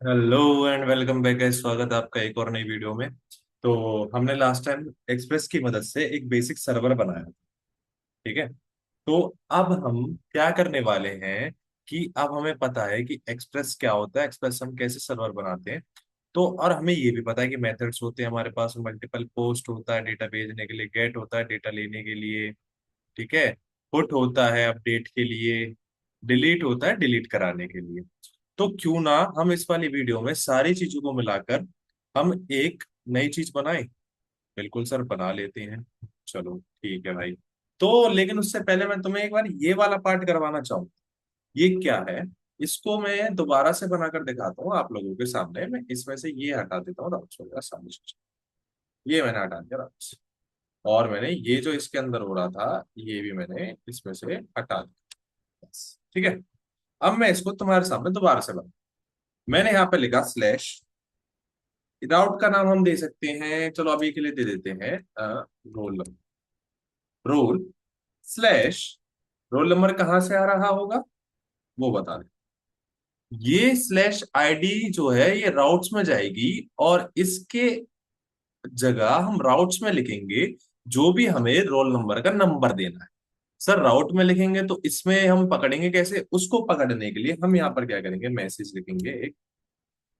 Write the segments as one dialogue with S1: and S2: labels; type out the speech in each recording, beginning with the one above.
S1: Hello and welcome back है। स्वागत है आपका एक और नई वीडियो में। तो हमने लास्ट टाइम एक्सप्रेस की मदद से एक बेसिक सर्वर बनाया, ठीक है। तो अब हम क्या करने वाले हैं कि अब हमें पता है कि एक्सप्रेस क्या होता है, एक्सप्रेस हम कैसे सर्वर बनाते हैं। तो और हमें ये भी पता है कि मेथड्स होते हैं हमारे पास, मल्टीपल पोस्ट होता है डेटा भेजने के लिए, गेट होता है डेटा लेने के लिए, ठीक है। पुट होता है अपडेट के लिए, डिलीट होता है डिलीट कराने के लिए। तो क्यों ना हम इस वाली वीडियो में सारी चीजों को मिलाकर हम एक नई चीज बनाएं। बिल्कुल सर, बना लेते हैं। चलो ठीक है भाई। तो लेकिन उससे पहले मैं तुम्हें एक बार ये वाला पार्ट करवाना चाहूँ। ये क्या है, इसको मैं दोबारा से बनाकर दिखाता हूँ आप लोगों के सामने। मैं इसमें से ये हटा देता हूँ, राउट्स वगैरह सारी चीजें। ये मैंने हटा दिया राउट्स। और मैंने ये जो इसके अंदर हो रहा था, ये भी मैंने इसमें से हटा दिया। बस, ठीक है। अब मैं इसको तुम्हारे सामने दोबारा से बना, मैंने यहाँ पे लिखा स्लैश। राउट का नाम हम दे सकते हैं, चलो अभी के लिए दे देते हैं roll number. Roll slash roll number कहाँ से आ रहा होगा वो बता दे। ये स्लैश आईडी जो है ये राउट्स में जाएगी, और इसके जगह हम राउट्स में लिखेंगे जो भी हमें रोल नंबर का नंबर देना है। सर राउट में लिखेंगे तो इसमें हम पकड़ेंगे कैसे, उसको पकड़ने के लिए हम यहाँ पर क्या करेंगे, मैसेज लिखेंगे। एक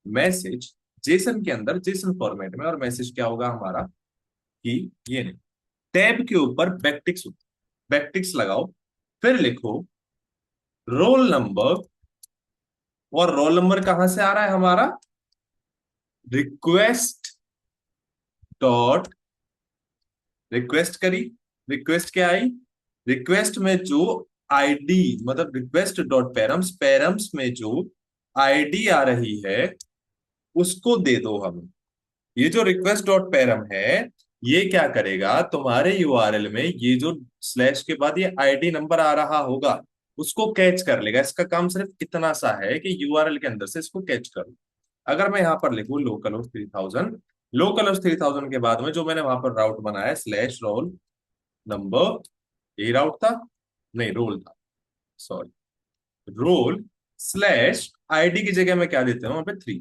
S1: मैसेज जेसन के अंदर, जेसन फॉर्मेट में। और मैसेज क्या होगा हमारा कि ये नहीं, टैब के ऊपर बैकटिक्स, बैकटिक्स लगाओ, फिर लिखो रोल नंबर। और रोल नंबर कहां से आ रहा है हमारा, रिक्वेस्ट डॉट, रिक्वेस्ट करी, रिक्वेस्ट क्या आई, रिक्वेस्ट में जो आईडी, मतलब रिक्वेस्ट डॉट पैरम्स, पैरम्स में जो आईडी आ रही है उसको दे दो हमें। ये जो रिक्वेस्ट डॉट पैरम है, ये क्या करेगा तुम्हारे यूआरएल में, ये जो स्लैश के बाद ये आईडी नंबर आ रहा होगा उसको कैच कर लेगा। इसका काम सिर्फ इतना सा है कि यूआरएल के अंदर से इसको कैच कर लो। अगर मैं यहाँ पर लिखूं लोकल होस्ट 3000, लोकल होस्ट 3000 के बाद में जो मैंने वहां पर राउट बनाया स्लैश रोल नंबर, ये राउट था, नहीं रोल था, सॉरी, रोल स्लैश आईडी की जगह मैं क्या देता हूँ वहां पे 3,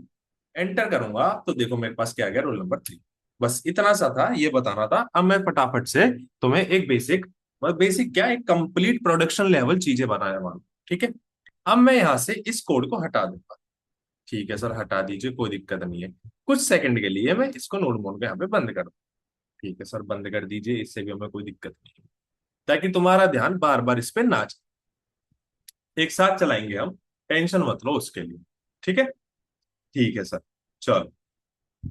S1: एंटर करूंगा तो देखो मेरे पास क्या आ गया, रोल नंबर 3। बस इतना सा था, ये बताना था। अब मैं फटाफट से तुम्हें एक बेसिक, मतलब बेसिक क्या, एक कंप्लीट प्रोडक्शन लेवल चीजें बनाने वाला हूं, ठीक है। अब मैं यहां से इस कोड को हटा दूंगा। ठीक है सर, हटा दीजिए, कोई दिक्कत नहीं है। कुछ सेकंड के लिए मैं इसको नोड मोड पे यहाँ पे बंद कर दूं। ठीक है सर, बंद कर दीजिए, इससे भी हमें कोई दिक्कत नहीं है, ताकि तुम्हारा ध्यान बार बार इस पे ना जाए। एक साथ चलाएंगे हम, टेंशन मत लो उसके लिए, ठीक है। ठीक है सर, चलो।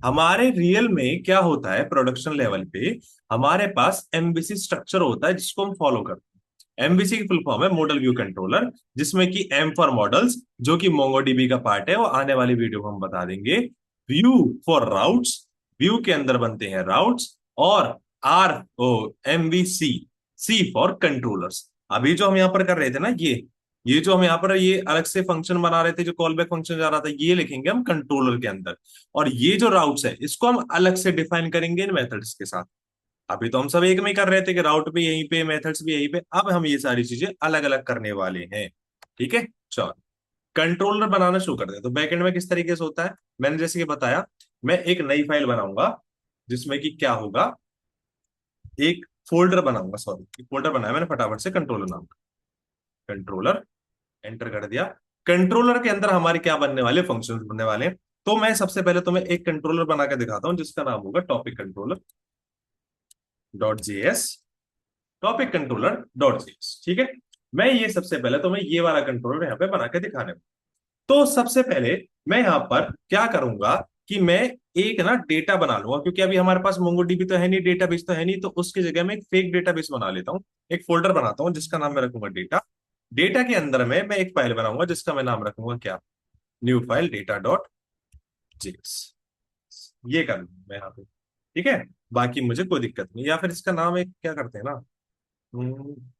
S1: हमारे रियल में क्या होता है प्रोडक्शन लेवल पे, हमारे पास एमबीसी स्ट्रक्चर होता है जिसको हम फॉलो करते हैं। एमबीसी की फुल फॉर्म है मॉडल व्यू कंट्रोलर, जिसमें कि एम फॉर मॉडल्स, जो कि मोंगोडीबी का पार्ट है, वो आने वाली वीडियो में हम बता देंगे। व्यू फॉर राउट्स, व्यू के अंदर बनते हैं राउट्स। और R O MVC, C for controllers. अभी जो हम यहाँ पर कर रहे थे ना, ये जो हम यहाँ पर ये अलग से फंक्शन बना रहे थे, जो कॉल बैक फंक्शन जा रहा था, ये लिखेंगे हम कंट्रोलर के अंदर। और ये जो राउट्स है इसको हम अलग से डिफाइन करेंगे इन मेथड्स के साथ। अभी तो हम सब एक में ही कर रहे थे कि राउट भी यहीं पे, मेथड्स भी यहीं पे। अब हम ये सारी चीजें अलग अलग करने वाले हैं, ठीक है। चलो, कंट्रोलर बनाना शुरू करते हैं। तो बैकएंड में किस तरीके से होता है, मैंने जैसे कि बताया, मैं एक नई फाइल बनाऊंगा जिसमें कि क्या होगा, एक फोल्डर बनाऊंगा, सॉरी, एक फोल्डर बनाया मैंने फटाफट से, कंट्रोलर नाम का। कंट्रोलर, एंटर कर दिया। कंट्रोलर के अंदर हमारे क्या बनने वाले, फंक्शंस बनने वाले हैं। तो मैं सबसे पहले तुम्हें एक कंट्रोलर बना के दिखाता हूं जिसका नाम होगा topic controller dot JS, topic controller dot JS, ठीक है। मैं ये सबसे पहले तुम्हें ये वाला कंट्रोलर यहाँ पे बना के दिखाने वाला। तो सबसे पहले मैं यहाँ पर क्या करूंगा कि मैं एक ना डेटा बना लूंगा, क्योंकि अभी हमारे पास मोंगोडीबी तो है नहीं, डेटाबेस तो है नहीं, तो उसकी जगह मैं एक फेक डेटाबेस बना लेता हूँ। एक फोल्डर बनाता हूँ जिसका नाम मैं रखूंगा डेटा। डेटा के अंदर में मैं एक फाइल बनाऊंगा जिसका मैं नाम रखूंगा क्या, new file data dot JS. ये कर लूंगा मैं यहाँ पे, ठीक है। बाकी मुझे कोई दिक्कत नहीं, या फिर इसका नाम एक क्या करते हैं ना,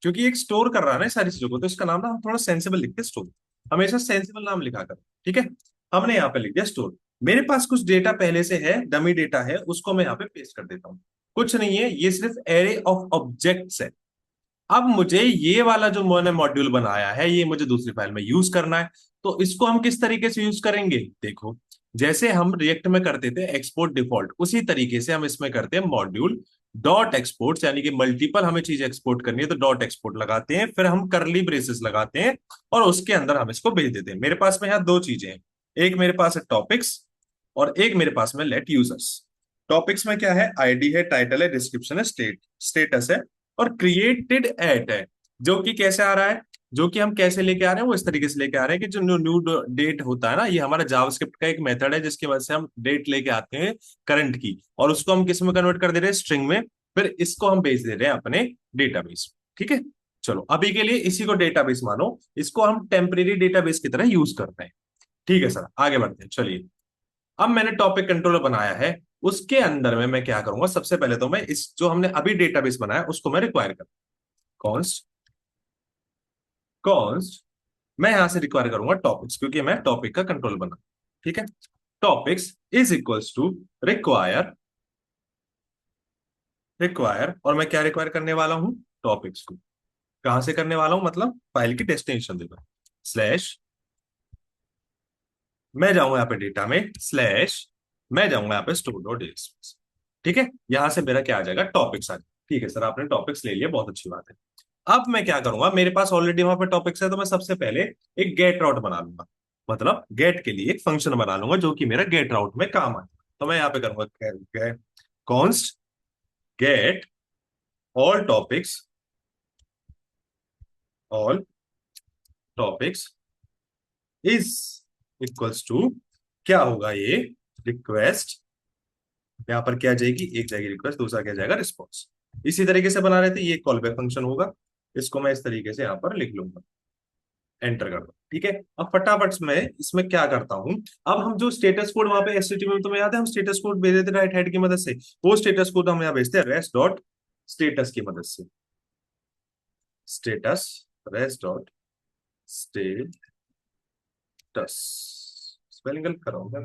S1: क्योंकि एक स्टोर कर रहा है ना ये सारी चीजों को, तो इसका नाम ना हम थोड़ा सेंसिबल लिखते हैं, स्टोर। हमेशा सेंसिबल नाम लिखा कर, ठीक है। हमने यहाँ पे लिख दिया स्टोर। मेरे पास कुछ डेटा पहले से है, डमी डेटा है, उसको मैं यहाँ पे पेस्ट कर देता हूँ। कुछ नहीं है, ये सिर्फ एरे ऑफ ऑब्जेक्ट्स है। अब मुझे ये वाला जो मैंने मॉड्यूल बनाया है ये मुझे दूसरी फाइल में यूज करना है। तो इसको हम किस तरीके से यूज करेंगे, देखो जैसे हम रिएक्ट में करते थे एक्सपोर्ट डिफॉल्ट, उसी तरीके से हम इसमें करते हैं मॉड्यूल डॉट एक्सपोर्ट, यानी कि मल्टीपल हमें चीज एक्सपोर्ट करनी है तो डॉट एक्सपोर्ट लगाते हैं, फिर हम करली ब्रेसेस लगाते हैं और उसके अंदर हम इसको भेज देते हैं। मेरे पास में यहाँ दो चीजें हैं, एक मेरे पास है टॉपिक्स और एक मेरे पास में लेट यूजर्स। टॉपिक्स में क्या है, आईडी है, टाइटल है, डिस्क्रिप्शन है, स्टेटस है और क्रिएटेड एट है, जो कि कैसे आ रहा है, जो कि हम कैसे लेके आ रहे हैं वो इस तरीके से लेके आ रहे हैं कि जो न्यू न्यू डेट होता है ना, ये हमारा जावास्क्रिप्ट का एक मेथड है जिसकी वजह से हम डेट लेके आते हैं करंट की, और उसको हम किस में कन्वर्ट कर दे रहे हैं, स्ट्रिंग में, फिर इसको हम भेज दे रहे हैं अपने डेटाबेस। ठीक है, चलो अभी के लिए इसी को डेटाबेस मानो, इसको हम टेम्परेरी डेटाबेस की तरह यूज करते हैं। ठीक है सर, आगे बढ़ते हैं। चलिए, अब मैंने टॉपिक कंट्रोलर बनाया है, उसके अंदर में मैं क्या करूंगा, सबसे पहले तो मैं इस जो हमने अभी डेटाबेस बनाया उसको मैं रिक्वायर करूंगा, कॉन्स्ट कॉन्स्ट मैं यहां से रिक्वायर करूंगा टॉपिक्स, क्योंकि मैं टॉपिक का कंट्रोल बना। ठीक है, topics is equals to require, require और मैं क्या रिक्वायर करने वाला हूं, टॉपिक्स को। कहां से करने वाला हूं, मतलब फाइल की डेस्टिनेशन देगा, स्लैश मैं जाऊंगा यहाँ पे डेटा में, स्लैश मैं जाऊंगा यहाँ पे स्टोर डॉट जेएसपी। ठीक है, यहां से मेरा क्या आ जाएगा, टॉपिक्स आ जाएगा। ठीक है सर, आपने टॉपिक्स ले लिया, बहुत अच्छी बात है। अब मैं क्या करूंगा, मेरे पास ऑलरेडी वहां पे टॉपिक्स है, तो मैं सबसे पहले एक गेट राउट बना लूंगा, मतलब गेट के लिए एक फंक्शन बना लूंगा जो कि मेरा गेट राउट में काम आए। तो मैं यहाँ पे करूंगा const get all topics, all topics is equals to, क्या होगा ये, रिक्वेस्ट, यहाँ पर क्या जाएगी, एक जाएगी रिक्वेस्ट, दूसरा क्या जाएगा, रिस्पॉन्स। इसी तरीके से बना रहे थे, ये कॉल बैक फंक्शन होगा, इसको मैं इस तरीके से यहाँ पर लिख लूंगा, एंटर कर दो। ठीक है, अब फटाफट मैं इसमें क्या करता हूं, अब हम जो स्टेटस कोड वहां पे एचटीटीपी में तुम्हें याद है हम स्टेटस कोड भेज देते राइट हेड की मदद से, वो स्टेटस कोड हम यहाँ भेजते हैं रेस्ट डॉट स्टेटस की मदद से, status rest dot status, spelling गलत कर रहा हूँ क्या,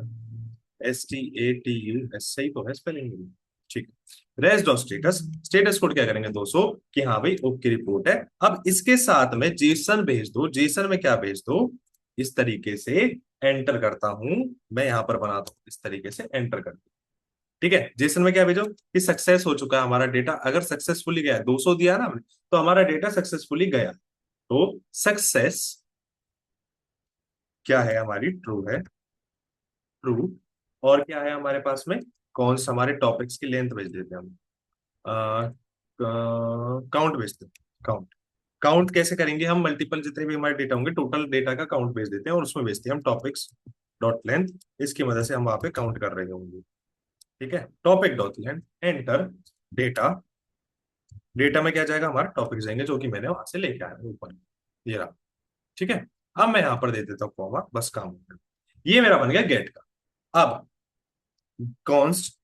S1: STATUS सही तो है स्पेलिंग। ठीक, rest dot status, status code क्या करेंगे 200 कि हाँ भाई ओके रिपोर्ट है। अब इसके साथ में जेसन भेज दो, जेसन में क्या भेज दो, इस तरीके से एंटर करता हूं, मैं यहां पर बनाता हूं इस तरीके से एंटर कर दो। ठीक है, जेसन में क्या भेजो कि सक्सेस हो चुका है हमारा डेटा, अगर सक्सेसफुली गया 200 दिया ना हमने, तो हमारा डेटा सक्सेसफुली गया, तो सक्सेस क्या है हमारी, ट्रू है, ट्रू। और क्या है हमारे पास में, कौन सा, हमारे टॉपिक्स की लेंथ भेज देते हैं हम, काउंट भेजते हैं, काउंट। काउंट कैसे करेंगे हम, मल्टीपल जितने भी हमारे डेटा होंगे टोटल डेटा का काउंट भेज देते हैं और उसमें भेजते हैं हम टॉपिक्स डॉट लेंथ, इसकी मदद से हम वहां पे काउंट कर रहे होंगे। ठीक है, topic dot length enter, data, data में क्या जाएगा, हमारा टॉपिक जाएंगे जो कि मैंने वहां से लेके आया ऊपर, ये रहा। ठीक है, अब मैं यहाँ पर दे देता हूँ कॉमा, बस काम हो गया। ये मेरा बन गया गेट का। अब कॉन्स्ट,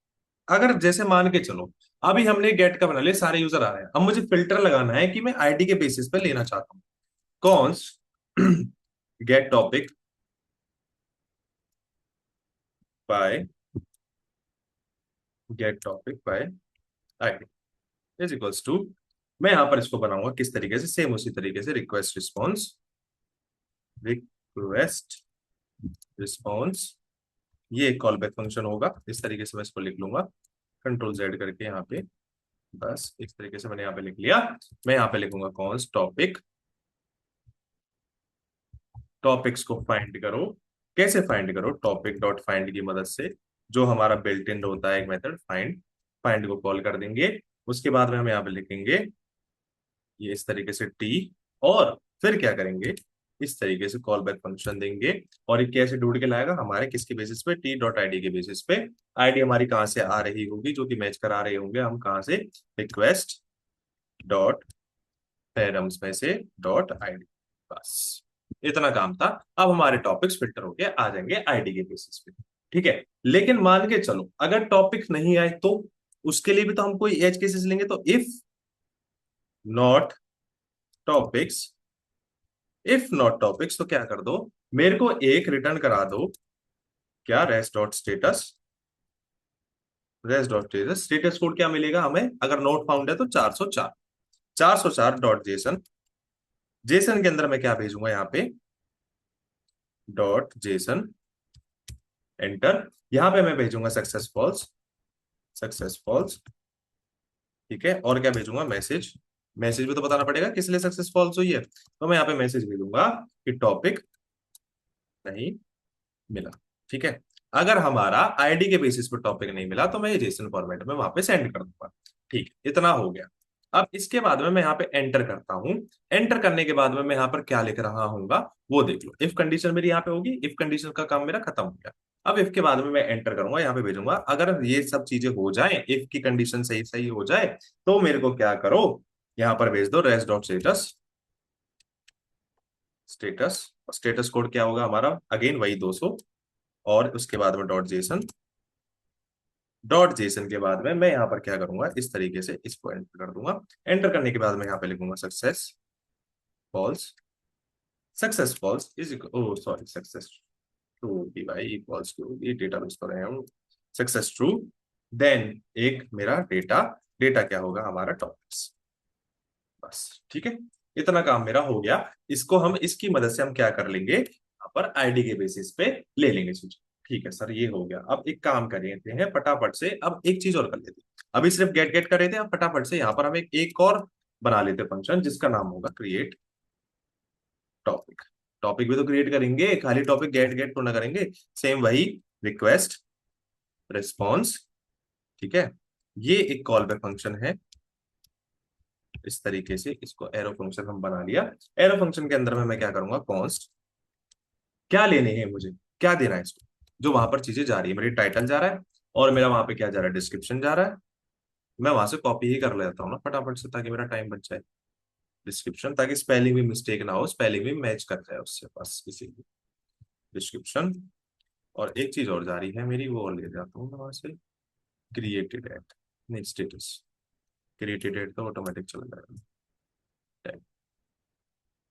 S1: अगर जैसे मान के चलो अभी हमने गेट का बना लिया, सारे यूजर आ रहे हैं, अब मुझे फिल्टर लगाना है कि मैं आईडी के बेसिस पे लेना चाहता हूँ, const get topic by, get topic by ID is equals to, मैं यहां पर इसको बनाऊंगा किस तरीके से, सेम उसी तरीके से, रिक्वेस्ट रिस्पॉन्स, रिक्वेस्ट रिस्पॉन्स, ये एक कॉल बैक फंक्शन होगा, इस तरीके से मैं इसको लिख लूंगा, कंट्रोल जेड करके यहाँ पे, बस इस तरीके से मैंने यहाँ पे लिख लिया। मैं यहाँ पे लिखूंगा कॉन्स्ट टॉपिक, टॉपिक्स को फाइंड करो, कैसे फाइंड करो, टॉपिक डॉट फाइंड की मदद से, जो हमारा बिल्ट इन होता है एक मेथड फाइंड, फाइंड को कॉल कर देंगे, उसके बाद में हम यहाँ पे लिखेंगे ये इस तरीके से टी, और फिर क्या करेंगे, इस तरीके से कॉल बैक फंक्शन देंगे, और ये कैसे ढूंढ के लाएगा, हमारे किसके बेसिस पे, टी डॉट आईडी के बेसिस पे, आईडी हमारी कहाँ से आ रही होगी, जो कि मैच करा रहे होंगे हम कहाँ से, रिक्वेस्ट डॉट पैरम्स में से डॉट आईडी, बस इतना काम था। अब हमारे टॉपिक्स फिल्टर होके आ जाएंगे आईडी के बेसिस पे। ठीक है, लेकिन मान के चलो अगर टॉपिक नहीं आए तो उसके लिए भी तो हम कोई एज केसेस लेंगे, तो if not topics, if not topics तो क्या कर दो, मेरे को एक रिटर्न करा दो, क्या, rest dot status, rest dot status, status code क्या मिलेगा हमें, अगर नोट फाउंड है तो 404, 404 डॉट जेसन, जेसन के अंदर मैं क्या भेजूंगा यहाँ पे, डॉट जेसन, एंटर। यहां पे मैं भेजूंगा सक्सेस फॉल्स, सक्सेस फॉल्स, ठीक है। और क्या भेजूंगा, मैसेज, मैसेज भी तो बताना पड़ेगा किस लिए सक्सेस फॉल्स हुई है, तो मैं यहाँ पे मैसेज भेजूंगा कि टॉपिक नहीं मिला, ठीक है। अगर हमारा आईडी के बेसिस पर टॉपिक नहीं मिला तो मैं ये जेसन फॉर्मेट में वहां पे सेंड कर दूंगा, ठीक है। इतना हो गया। अब इसके बाद में मैं यहाँ पे एंटर करता हूं। एंटर करने के बाद में मैं यहाँ पर क्या लिख रहा हूँगा वो देख लो। इफ कंडीशन मेरी यहाँ पे होगी, इफ कंडीशन का काम मेरा खत्म हो गया। अब इफ के बाद में मैं एंटर करूंगा, यहाँ पे भेजूंगा। अगर ये सब चीजें हो जाए, इफ की कंडीशन सही सही हो जाए, तो मेरे को क्या करो, यहाँ पर भेज दो rest dot status, status. Status code क्या होगा हमारा, अगेन वही 200, और उसके बाद में डॉट जेसन। डॉट जेसन के बाद में मैं यहाँ पर क्या करूंगा, इस तरीके से इसको एंटर कर दूंगा। एंटर करने के बाद मैं यहाँ पे लिखूंगा success false, success false is, oh sorry, success true भाई इक्वल्स टू, ये डेटा बेस पर है हम, सक्सेस ट्रू। देन एक मेरा डेटा, डेटा क्या होगा हमारा, टॉपिक्स, बस, ठीक है। इतना काम मेरा हो गया। इसको हम, इसकी मदद से हम क्या कर लेंगे, यहाँ पर आईडी के बेसिस पे ले लेंगे चीज। ठीक है सर, ये हो गया। अब एक काम कर लेते हैं फटाफट से, अब एक चीज और कर लेते हैं। अभी सिर्फ गेट गेट कर रहे थे, अब फटाफट से यहाँ पर हम एक और बना लेते हैं फंक्शन, जिसका नाम होगा क्रिएट टॉपिक। टॉपिक भी तो क्रिएट करेंगे, खाली टॉपिक गेट गेट तो ना करेंगे। सेम वही, रिक्वेस्ट रिस्पॉन्स, ठीक है। ये एक कॉल बैक फंक्शन है। इस तरीके से इसको एरो फंक्शन हम बना लिया। एरो फंक्शन के अंदर में मैं क्या करूंगा, कॉन्स्ट, क्या लेने हैं मुझे, क्या देना है इसको, जो वहां पर चीजें जा रही है, मेरी टाइटल जा रहा है, और मेरा वहां पे क्या जा रहा है, डिस्क्रिप्शन जा रहा है। मैं वहां से कॉपी ही कर लेता हूँ ना फटाफट से, ताकि मेरा टाइम बच जाए। डिस्क्रिप्शन, ताकि स्पेलिंग भी मिस्टेक ना हो, स्पेलिंग भी मैच कर जाए उससे, बस इसीलिए डिस्क्रिप्शन। और एक चीज और जा रही है मेरी, वो और ले जाता हूँ मैं वहां से, क्रिएटेड एट, नहीं स्टेटस, क्रिएटेड एट तो ऑटोमेटिक चला जाएगा,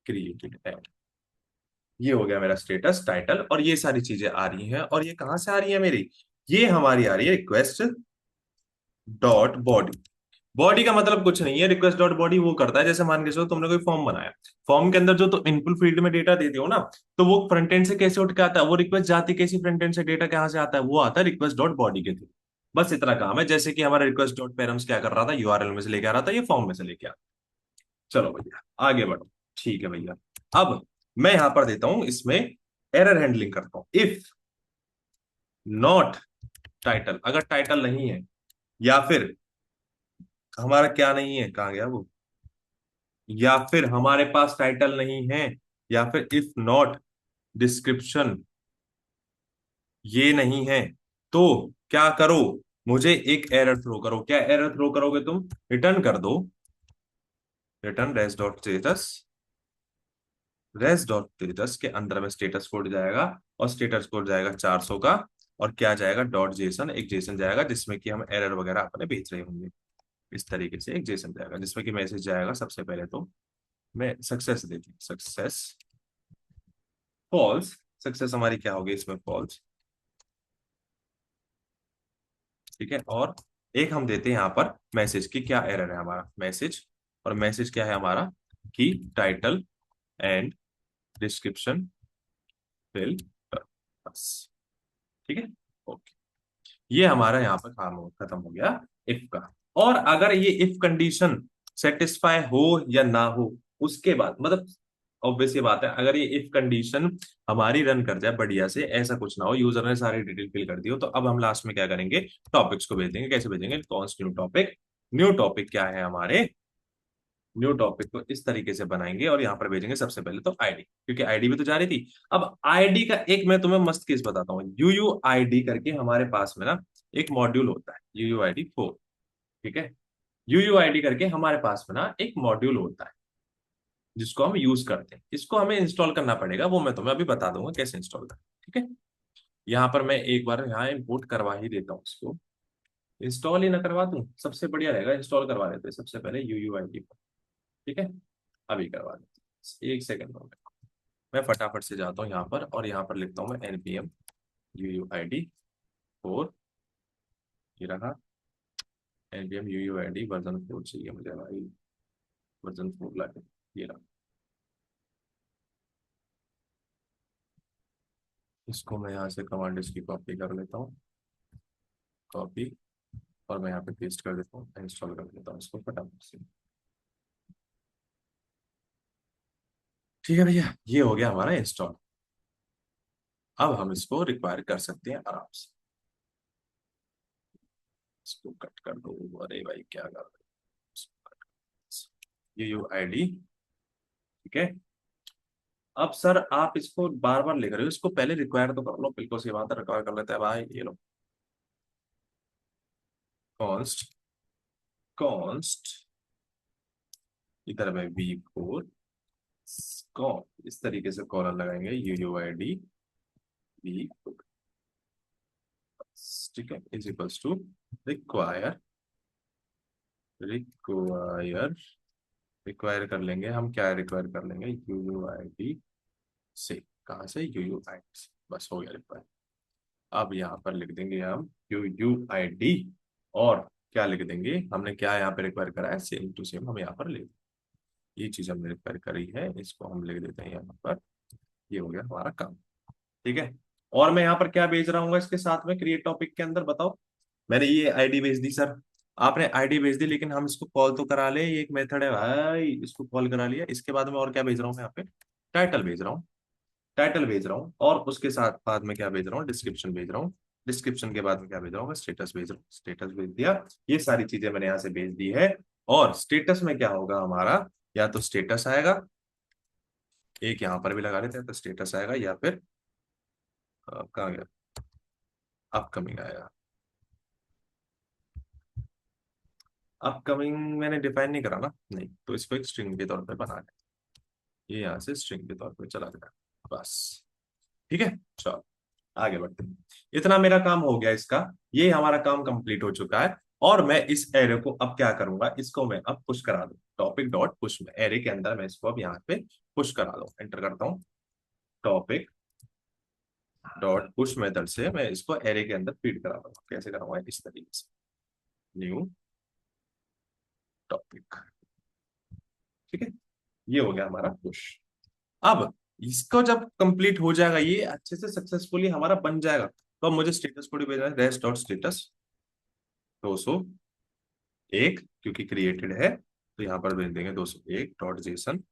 S1: क्रिएटेड एट। ये हो गया मेरा स्टेटस, टाइटल, और ये सारी चीजें आ रही हैं। और ये कहां से आ रही है मेरी, ये हमारी आ रही है रिक्वेस्ट डॉट बॉडी। बॉडी का मतलब कुछ नहीं है, रिक्वेस्ट डॉट बॉडी वो करता है, जैसे मान के चलो तुमने कोई फॉर्म बनाया, फॉर्म के अंदर जो तो इनपुट फील्ड में डेटा देते हो ना, तो वो फ्रंट एंड से कैसे उठ के आता है, वो रिक्वेस्ट जाती कैसी फ्रंट एंड से, डेटा कहाँ से आता है, वो आता है रिक्वेस्ट डॉट बॉडी के थ्रू। बस इतना काम है। जैसे कि हमारा रिक्वेस्ट डॉट पैरम्स क्या कर रहा था, यूआरएल में से लेके आ रहा था, ये फॉर्म में से लेके आ। चलो भैया आगे बढ़ो, ठीक है भैया। अब मैं यहां पर देता हूं इसमें एरर हैंडलिंग करता हूं, इफ नॉट टाइटल, अगर टाइटल नहीं है, या फिर हमारा क्या नहीं है, कहाँ गया वो, या फिर हमारे पास टाइटल नहीं है, या फिर इफ नॉट डिस्क्रिप्शन, ये नहीं है, तो क्या करो, मुझे एक एरर थ्रो करो। क्या एरर थ्रो करोगे तुम, रिटर्न कर दो, return res dot status, res dot status के अंदर में स्टेटस कोड जाएगा, और स्टेटस कोड जाएगा 400 का, और क्या जाएगा, डॉट जेसन, एक जेसन जाएगा जिसमें कि हम एरर वगैरह अपने भेज रहे होंगे। इस तरीके से एक जेसन जाएगा जिसमें कि मैसेज जाएगा। सबसे पहले तो मैं सक्सेस देती हूँ, सक्सेस फॉल्स, सक्सेस हमारी क्या होगी इसमें, फॉल्स, ठीक है। और एक हम देते हैं यहाँ पर मैसेज की, क्या एरर है हमारा, मैसेज, और मैसेज क्या है हमारा, कि टाइटल एंड डिस्क्रिप्शन फिल, बस, ठीक है, ओके। ये हमारा यहाँ पर काम खत्म हो गया इफ का। और अगर ये इफ कंडीशन सेटिस्फाई हो या ना हो, उसके बाद मतलब ऑब्वियस ये बात है, अगर ये इफ कंडीशन हमारी रन कर जाए बढ़िया से, ऐसा कुछ ना हो, यूजर ने सारी डिटेल फिल कर दी हो, तो अब हम लास्ट में क्या करेंगे, टॉपिक्स को भेज देंगे। कैसे भेजेंगे, const new topic, new topic क्या है हमारे, न्यू टॉपिक को इस तरीके से बनाएंगे, और यहाँ पर भेजेंगे सबसे पहले तो आईडी, क्योंकि आईडी भी तो जा रही थी। अब आईडी का एक मैं तुम्हें मस्त केस बताता हूँ, यूयू आईडी करके हमारे पास में ना एक मॉड्यूल होता है, यूयू आईडी 4, ठीक है। यूयू आईडी करके हमारे पास में ना एक मॉड्यूल होता है, जिसको हम यूज करते हैं। इसको हमें इंस्टॉल करना पड़ेगा, वो मैं तुम्हें अभी बता दूंगा कैसे इंस्टॉल करना, ठीक है। यहाँ पर मैं एक बार यहाँ इंपोर्ट करवा ही देता हूँ इसको, इंस्टॉल ही ना करवा दूं, सबसे बढ़िया रहेगा इंस्टॉल करवा देते हैं सबसे पहले यूयू आईडी को, ठीक है। अभी करवा देते हैं, एक सेकंड में मैं फटाफट से जाता हूँ यहाँ पर, और यहाँ पर लिखता हूँ मैं npm UUID 4, ये रहा npm UUID वर्जन 4 चाहिए मुझे भाई, वर्जन 4 लाके, ये रहा। इसको मैं यहाँ से कमांड इसकी कॉपी कर लेता हूँ, कॉपी, और मैं यहाँ पे पेस्ट कर देता हूँ, इंस्टॉल कर देता हूँ इसको फटाफट से। ठीक है भैया, ये हो गया हमारा इंस्टॉल। अब हम इसको रिक्वायर कर सकते हैं आराम से। इसको कट कर दो, अरे भाई क्या कर रहे हो, यू आई डी। ठीक है, अब सर आप इसको बार बार लिख रहे हो, इसको पहले रिक्वायर तो कर लो, बिल्कुल सी बात है, रिक्वायर कर लेते हैं भाई, ये लो। कॉन्स्ट, कॉन्स्ट, इधर में V4 कॉन, इस तरीके से कॉलर लगाएंगे, UUID V4। ठीक है, is equals to require, require, require कर लेंगे हम, क्या रिक्वायर कर लेंगे, UUID से, कहाँ से, UUID से, बस हो गया रिक्वायर। अब यहाँ पर लिख देंगे हम UUID, और क्या लिख देंगे, हमने क्या यहाँ पे रिक्वायर करा है, सेम टू सेम हम यहाँ पर लिख, ये चीज हमने रिक्वायर करी है, इसको हम लिख देते हैं यहाँ पर। ये हो गया हमारा काम। ठीक है, और मैं यहाँ पर क्या भेज रहा हूँ इसके साथ में क्रिएट टॉपिक के अंदर, बताओ। मैंने ये आईडी भेज दी सर, आपने आईडी भेज दी, लेकिन हम इसको कॉल तो करा ले, ये एक मेथड है भाई, इसको कॉल करा लिया, इसके बाद में और क्या भेज रहा हूँ मैं यहाँ पे, टाइटल भेज रहा हूँ, टाइटल भेज रहा हूँ, और उसके साथ बाद में क्या भेज रहा हूँ, डिस्क्रिप्शन भेज रहा हूँ, डिस्क्रिप्शन के बाद में क्या भेज रहा हूँ, स्टेटस भेज रहा हूँ, स्टेटस भेज दिया। ये सारी चीजें मैंने यहाँ से भेज दी है। और स्टेटस में क्या होगा हमारा, या तो स्टेटस आएगा, एक यहाँ पर भी लगा लेते हैं, तो स्टेटस आएगा, या फिर कहाँ गया, अपकमिंग आएगा। अपकमिंग मैंने डिफाइन नहीं करा ना, नहीं, तो इसको एक स्ट्रिंग के तौर पे बना लें, ये यहाँ से स्ट्रिंग के तौर पे चला गया, बस। ठीक है, चलो आगे बढ़ते हैं। इतना मेरा काम हो गया इसका, ये हमारा काम कंप्लीट हो चुका है। और मैं इस एरे को अब क्या करूंगा, इसको मैं अब पुश करा दूं, टॉपिक डॉट पुश में, एरे के अंदर मैं इसको अब यहाँ पे पुश करा दूं, एंटर करता हूँ, टॉपिक डॉट पुश मेथड से मैं इसको एरे के अंदर फीड करा दूंगा। कैसे कराऊंगा, इस तरीके से, न्यू टॉपिक। ठीक है, ये हो गया हमारा पुश। अब इसको जब कंप्लीट हो जाएगा, ये अच्छे से सक्सेसफुली हमारा बन जाएगा, तो अब मुझे स्टेटस कोड भेजना है, रेस्ट डॉट स्टेटस 201, क्योंकि क्रिएटेड है, तो यहाँ पर भेज देंगे 201 डॉट जेसन।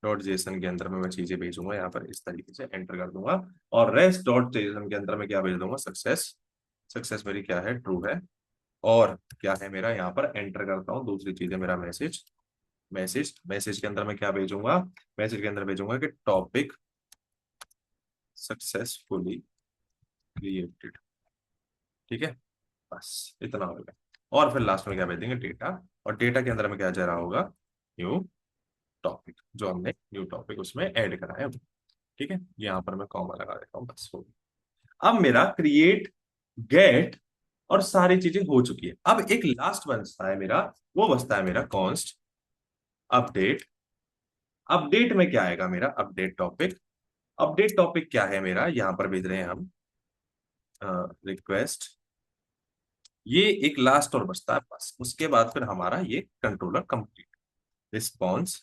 S1: डॉट जेसन के अंदर में मैं चीजें भेजूंगा, यहाँ पर इस तरीके से एंटर कर दूंगा, और रेस्ट डॉट जेसन के अंदर में क्या भेज दूंगा, सक्सेस। सक्सेस मेरी क्या है, ट्रू है। और क्या है मेरा, यहाँ पर एंटर करता हूँ दूसरी चीजें, मेरा मैसेज, मैसेज, मैसेज के अंदर मैं क्या भेजूंगा, मैसेज के अंदर भेजूंगा कि टॉपिक सक्सेसफुली क्रिएटेड। ठीक है, बस इतना हो गया। और फिर लास्ट में क्या भेज देंगे, डेटा, और डेटा के अंदर में क्या जा रहा होगा, न्यू टॉपिक, जो हमने न्यू टॉपिक उसमें ऐड करा है। ठीक है, यहाँ पर मैं कॉमा लगा देता हूँ, बस हो गया। अब मेरा क्रिएट, गेट और सारी चीजें हो चुकी है। अब एक लास्ट बचता है मेरा, वो बचता है मेरा कॉन्स्ट अपडेट। अपडेट में क्या आएगा मेरा, अपडेट टॉपिक। अपडेट टॉपिक क्या है मेरा, यहां पर भेज रहे हैं हम रिक्वेस्ट, ये एक लास्ट और बचता है, बस उसके बाद फिर हमारा ये कंट्रोलर कंप्लीट। रिस्पॉन्स,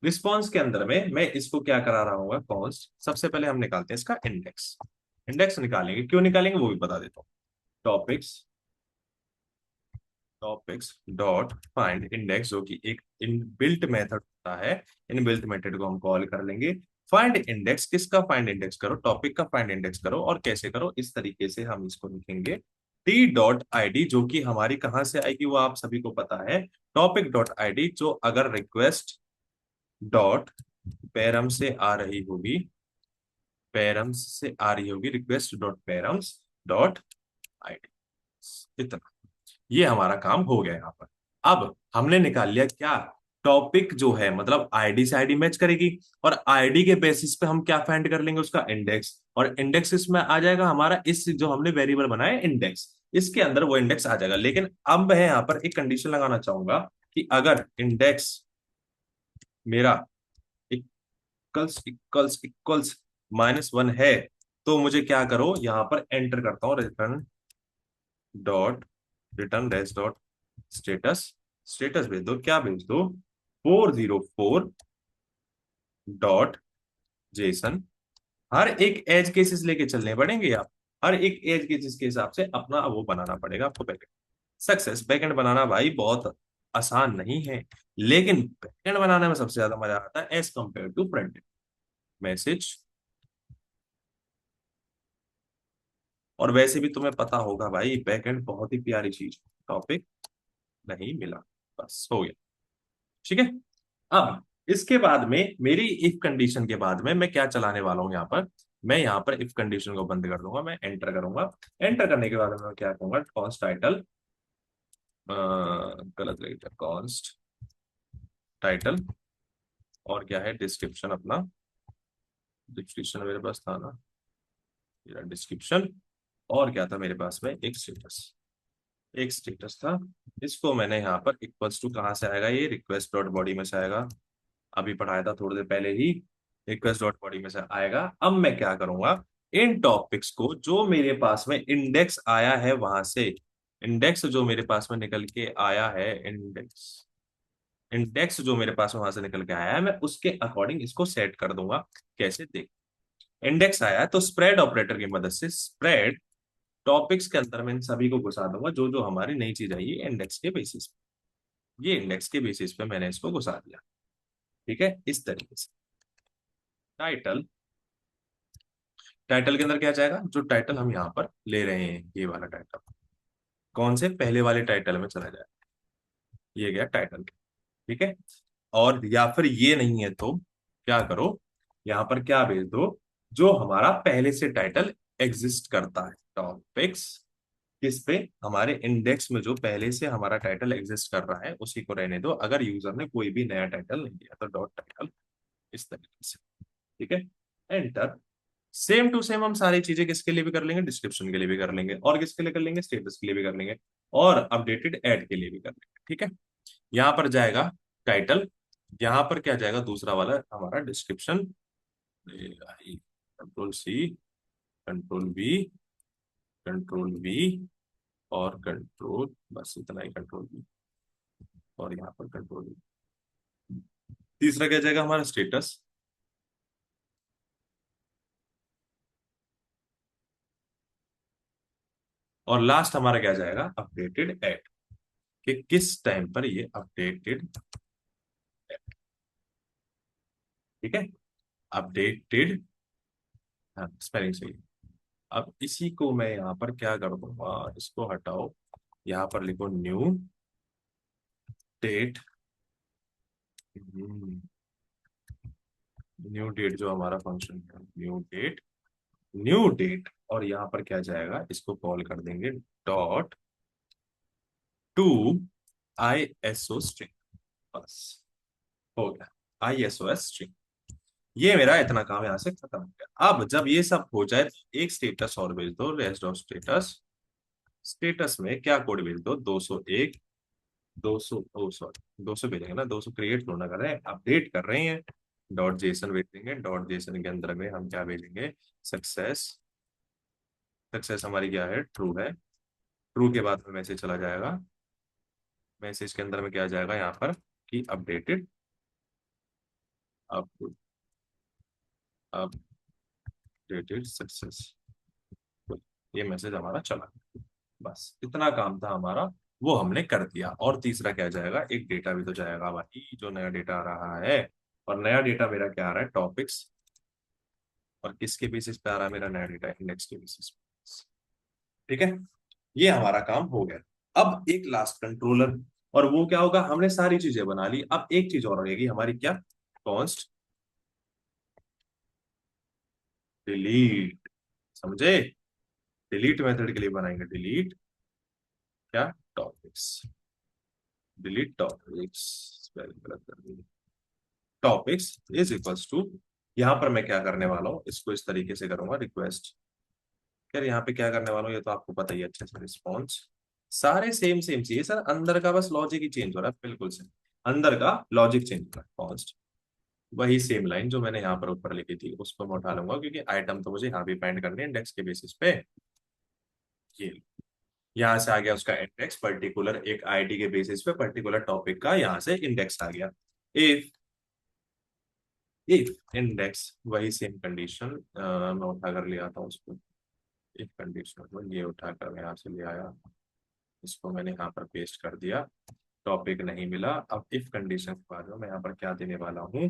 S1: रिस्पॉन्स के अंदर में मैं इसको क्या करा रहा हूँ, कॉन्स्ट, सबसे पहले हम निकालते हैं इसका इंडेक्स। इंडेक्स निकालेंगे, क्यों निकालेंगे वो भी बता देता हूँ। Topics, topics dot find index, जो कि एक इनबिल्ट मेथड होता है, इनबिल्ट मेथड को हम कॉल कर लेंगे। फाइंड इंडेक्स, किसका फाइंड इंडेक्स करो, टॉपिक का फाइंड इंडेक्स करो, और कैसे करो, इस तरीके से हम इसको लिखेंगे, टी डॉट आई डी, जो कि हमारी कहां से आएगी वो आप सभी को पता है, टॉपिक डॉट आई डी, जो अगर रिक्वेस्ट डॉट पैरम से आ रही होगी, पैरम्स से आ रही होगी, request dot params dot I D, इतना, ये हमारा काम हो गया यहाँ पर। अब हमने निकाल लिया क्या, टॉपिक जो है मतलब आईडी से आईडी मैच करेगी, और आईडी के बेसिस पे हम क्या फाइंड कर लेंगे, उसका इंडेक्स, और इंडेक्स इसमें आ जाएगा हमारा, इस जो हमने वेरिएबल बनाया इंडेक्स, इसके अंदर वो इंडेक्स आ जाएगा। लेकिन अब मैं यहाँ पर एक कंडीशन लगाना चाहूंगा कि अगर इंडेक्स मेरा इक्वल्स इक्वल्स इक्वल्स -1 है, तो मुझे क्या करो, यहाँ पर एंटर करता हूँ, return dot, return res dot status, status भेज दो, क्या भेज दो, 404 डॉट जेसन, हर एक एज केसेस लेके चलने पड़ेंगे आप, हर एक एज केसेस के हिसाब से अपना वो बनाना पड़ेगा आपको बैकएंड। सक्सेस बैकएंड बनाना भाई बहुत आसान नहीं है, लेकिन बैकएंड बनाने में सबसे ज्यादा मजा आता है as compare to front end. Message, और वैसे भी तुम्हें पता होगा भाई बैकएंड बहुत ही प्यारी चीज, टॉपिक नहीं मिला, बस हो गया। ठीक है। अब इसके बाद में मेरी इफ कंडीशन के बाद में मैं क्या चलाने वाला हूं यहाँ पर, मैं यहाँ पर इफ कंडीशन को बंद कर दूंगा, मैं एंटर करूंगा। एंटर करने के बाद में मैं क्या कहूंगा, कॉन्स्ट टाइटल, गलत लग, कॉन्स्ट टाइटल, और क्या है डिस्क्रिप्शन अपना, डिस्क्रिप्शन मेरे पास था ना, डिस्क्रिप्शन, और क्या था मेरे पास में, एक स्टेटस, एक स्टेटस था। इसको मैंने यहाँ पर इक्वल्स टू, कहाँ से आएगा ये, रिक्वेस्ट डॉट बॉडी में से आएगा, अभी पढ़ाया था थोड़ी देर पहले ही, रिक्वेस्ट डॉट बॉडी में से आएगा। अब मैं क्या करूंगा, इन टॉपिक्स को जो मेरे पास में इंडेक्स आया है वहां से, इंडेक्स जो मेरे पास में निकल के आया है, इंडेक्स, इंडेक्स जो मेरे पास में वहां से निकल के आया है, मैं उसके अकॉर्डिंग इसको सेट कर दूंगा। कैसे देख, इंडेक्स आया है तो स्प्रेड ऑपरेटर की मदद से स्प्रेड टॉपिक्स के अंदर मैं इन सभी को घुसा दूंगा, जो जो हमारी नई चीज आई है इंडेक्स के बेसिस पे, ये इंडेक्स के बेसिस पे मैंने इसको घुसा दिया। ठीक है, इस तरीके से। टाइटल, टाइटल के अंदर क्या जाएगा, जो टाइटल हम यहाँ पर ले रहे हैं ये वाला टाइटल, कौन से, पहले वाले टाइटल में चला जाए, ये गया टाइटल। ठीक है। और या फिर ये नहीं है तो क्या करो, यहाँ पर क्या भेज दो, जो हमारा पहले से टाइटल एग्जिस्ट करता है, टॉपिक्स, किस पे, हमारे इंडेक्स में जो पहले से हमारा टाइटल एग्जिस्ट कर रहा है उसी को रहने दो, अगर यूजर ने कोई भी नया टाइटल नहीं दिया तो डॉट टाइटल, इस तरीके से। ठीक है, एंटर। सेम टू सेम हम सारी चीजें किसके लिए भी कर लेंगे, डिस्क्रिप्शन के लिए भी कर लेंगे, और किसके लिए कर लेंगे, स्टेटस के लिए भी कर लेंगे, और अपडेटेड ऐड के लिए भी कर लेंगे। ठीक है, यहाँ पर जाएगा टाइटल, यहाँ पर क्या जाएगा, दूसरा वाला हमारा description, control C, control V, control V, और कंट्रोल, बस इतना ही, कंट्रोल वी, और यहाँ पर कंट्रोल वी। तीसरा क्या जाएगा हमारा स्टेटस, और लास्ट हमारा क्या जाएगा, अपडेटेड ऐड, कि किस टाइम पर ये अपडेटेड। ठीक है, अपडेटेड, हाँ स्पेलिंग सही है। अब इसी को मैं यहाँ पर क्या कर दूंगा, इसको हटाओ, यहाँ पर लिखो न्यू डेट, न्यू डेट जो हमारा फंक्शन है, न्यू डेट, न्यू डेट, और यहाँ पर क्या जाएगा, इसको कॉल कर देंगे dot to I S O string, बस हो गया, I S O S string. ये मेरा इतना काम यहाँ से खत्म हो गया। अब जब ये सब हो जाए तो एक स्टेटस और भेज दो, रेस्ट ऑफ स्टेटस, स्टेटस में क्या कोड भेज दो, 201, 200, ओ सॉरी 200 भेजेंगे ना, 200 क्रिएट थोड़ा कर रहे हैं, अपडेट कर रहे हैं, डॉट जेसन भेजेंगे, डॉट जेसन के अंदर में हम क्या भेजेंगे, सक्सेस, सक्सेस हमारी क्या है, ट्रू है, ट्रू के बाद में मैसेज चला जाएगा, मैसेज के अंदर में क्या जाएगा यहाँ पर, कि अपडेटेड, अपडेटेड सक्सेस, ये मैसेज हमारा चला, बस इतना काम था हमारा, वो हमने कर दिया। और तीसरा क्या जाएगा, एक डेटा भी तो जाएगा भाई, जो नया डेटा आ रहा है, और नया डेटा मेरा क्या आ रहा है, टॉपिक्स, और किसके बेसिस पे आ रहा है मेरा नया डेटा, इंडेक्स के बेसिस पे। ठीक है, ये हमारा काम हो गया। अब एक लास्ट कंट्रोलर, और वो क्या होगा, हमने सारी चीजें बना ली, अब एक चीज और रहेगी हमारी, क्या, कॉन्स्ट डिलीट, समझे, डिलीट मेथड के लिए बनाएंगे, डिलीट क्या, टॉपिक्स, डिलीट टॉपिक्स, गलत कर दी, टॉपिक्स इज इक्वल्स टू, यहाँ पर मैं क्या करने वाला हूँ, इसको इस तरीके से करूंगा, रिक्वेस्ट, यार यहाँ पे क्या करने वाला हूँ ये तो आपको पता ही है अच्छे से, रिस्पॉन्स, सारे सेम सेम चाहिए सर, अंदर का बस लॉजिक ही चेंज हो रहा है, बिल्कुल से अंदर का लॉजिक चेंज हो रहा है, कॉन्स्ट, वही सेम लाइन जो मैंने यहाँ पर ऊपर लिखी थी उसको मैं उठा लूंगा, क्योंकि आइटम तो मुझे यहाँ भी फाइंड करने हैं इंडेक्स के बेसिस पे, ये यहाँ से आ गया उसका इंडेक्स, पर्टिकुलर एक आईडी के बेसिस पे पर्टिकुलर टॉपिक का यहाँ से इंडेक्स आ गया। इफ इफ इंडेक्स, वही सेम कंडीशन मैं उठा कर ले आता हूँ उसको। इफ कंडीशन को ये उठा कर मैं यहाँ से ले आया, इसको मैंने यहाँ पर पेस्ट कर दिया, टॉपिक नहीं मिला। अब इफ कंडीशन के बाद में मैं यहाँ पर क्या देने वाला हूँ,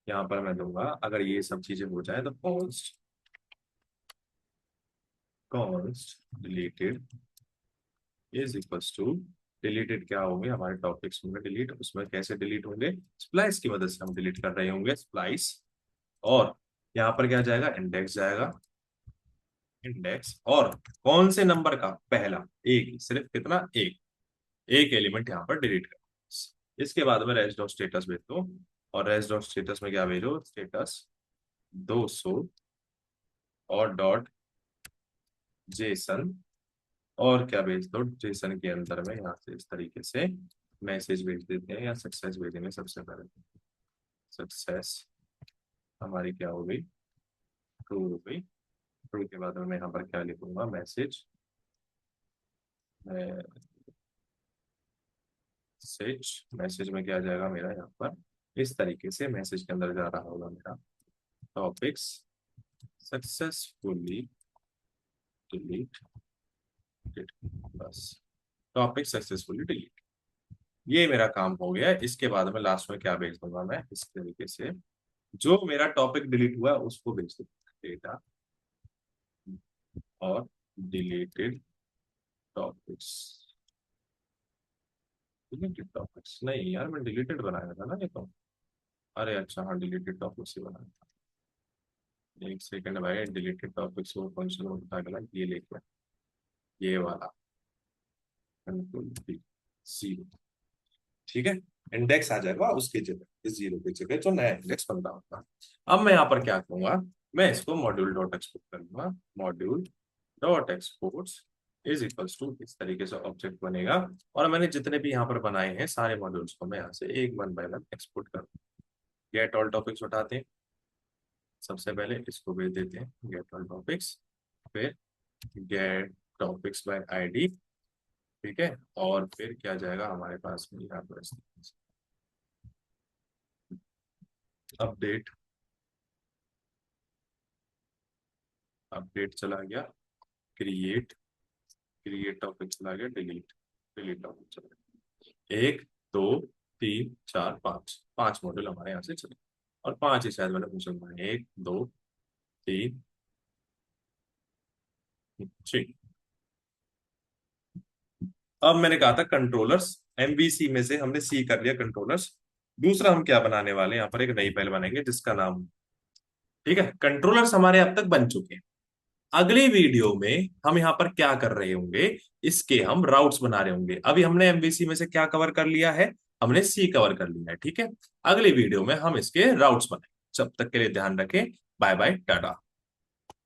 S1: यहाँ पर मैं दूंगा अगर ये सब चीजें हो जाए तो const, const deleted is equals to, deleted क्या होंगे हमारे टॉपिक्स होंगे डिलीट, उसमें कैसे डिलीट होंगे, स्प्लाइस की मदद से हम डिलीट कर रहे होंगे, स्प्लाइस। और यहाँ पर क्या जाएगा, इंडेक्स जाएगा, इंडेक्स और कौन से नंबर का, पहला, एक, सिर्फ कितना, एक, एक एलिमेंट यहाँ पर डिलीट कर। इसके बाद में रेस्ट डॉट स्टेटस भेज दो, और रेस्ट डॉट स्टेटस में क्या भेजो, स्टेटस 200 और डॉट जेसन, और क्या भेज दो, जेसन के अंदर में यहाँ से इस तरीके से मैसेज भेज देते हैं, या सक्सेस भेजेंगे सबसे पहले। सक्सेस हमारी क्या हो गई, ट्रू हो गई। ट्रू के बाद में मैं यहाँ पर क्या लिखूंगा, मैसेज, मैसेज, मैसेज में क्या जाएगा मेरा यहाँ पर, इस तरीके से मैसेज के अंदर जा रहा होगा मेरा, टॉपिक्स सक्सेसफुली डिलीट, बस, टॉपिक सक्सेसफुली डिलीट, ये मेरा काम हो गया। इसके बाद में लास्ट में क्या भेज दूंगा मैं, इस तरीके से जो मेरा टॉपिक डिलीट हुआ है उसको भेज दूंगा, डेटा और डिलीटेड टॉपिक्स, डिलीटेड टॉपिक्स नहीं यार, मैं डिलीटेड बनाया था ना ये तो, अरे अच्छा हाँ, डिलीटेड टॉपिक्स ही बनाया था। एक सेकंड भाई, डिलीटेड टॉपिक्स वो फंक्शन होता है, ये लेके, ये वाला कंट्रोल डी, जीरो, ठीक है, इंडेक्स आ जाएगा उसकी जगह, इस जीरो की जगह जो नया इंडेक्स बन रहा होगा। अब मैं यहाँ पर क्या करूंगा, मैं इसको मॉड्यूल डॉट एक्सपोर्ट करूंगा, module dot exports is equals to, इस तरीके से ऑब्जेक्ट बनेगा, और मैंने जितने भी यहाँ पर बनाए हैं सारे मॉड्यूल्स को मैं यहाँ से एक वन बाय वन एक्सपोर्ट करूँ। गेट ऑल टॉपिक्स उठाते हैं, सबसे पहले इसको भेज देते हैं गेट ऑल टॉपिक्स, फिर गेट टॉपिक्स बाय आईडी, ठीक है, और फिर क्या जाएगा हमारे पास में यहाँ पर अपडेट, अपडेट चला गया, क्रिएट, क्रिएट टॉपिक चला गया, डिलीट, डिलीट टॉपिक चला गया, एक, दो, तीन, चार, पांच, पांच मॉड्यूल हमारे यहाँ से चले, और पांच ही शायद मैंने पूछा था, एक, दो, तीन, ठीक। अब मैंने कहा था कंट्रोलर्स, एमवीसी में से हमने सी कर लिया कंट्रोलर्स, दूसरा हम क्या बनाने वाले हैं, यहाँ पर एक नई फाइल बनाएंगे जिसका नाम, ठीक है, कंट्रोलर्स हमारे अब तक बन चुके हैं। अगली वीडियो में हम यहाँ पर क्या कर रहे होंगे, इसके हम राउट्स बना रहे होंगे। अभी हमने एमवीसी में से क्या कवर कर लिया है, हमने सी कवर कर लिया है, ठीक है। अगली वीडियो में हम इसके राउट्स बनाएंगे। जब तक के लिए ध्यान रखें, बाय बाय टाटा।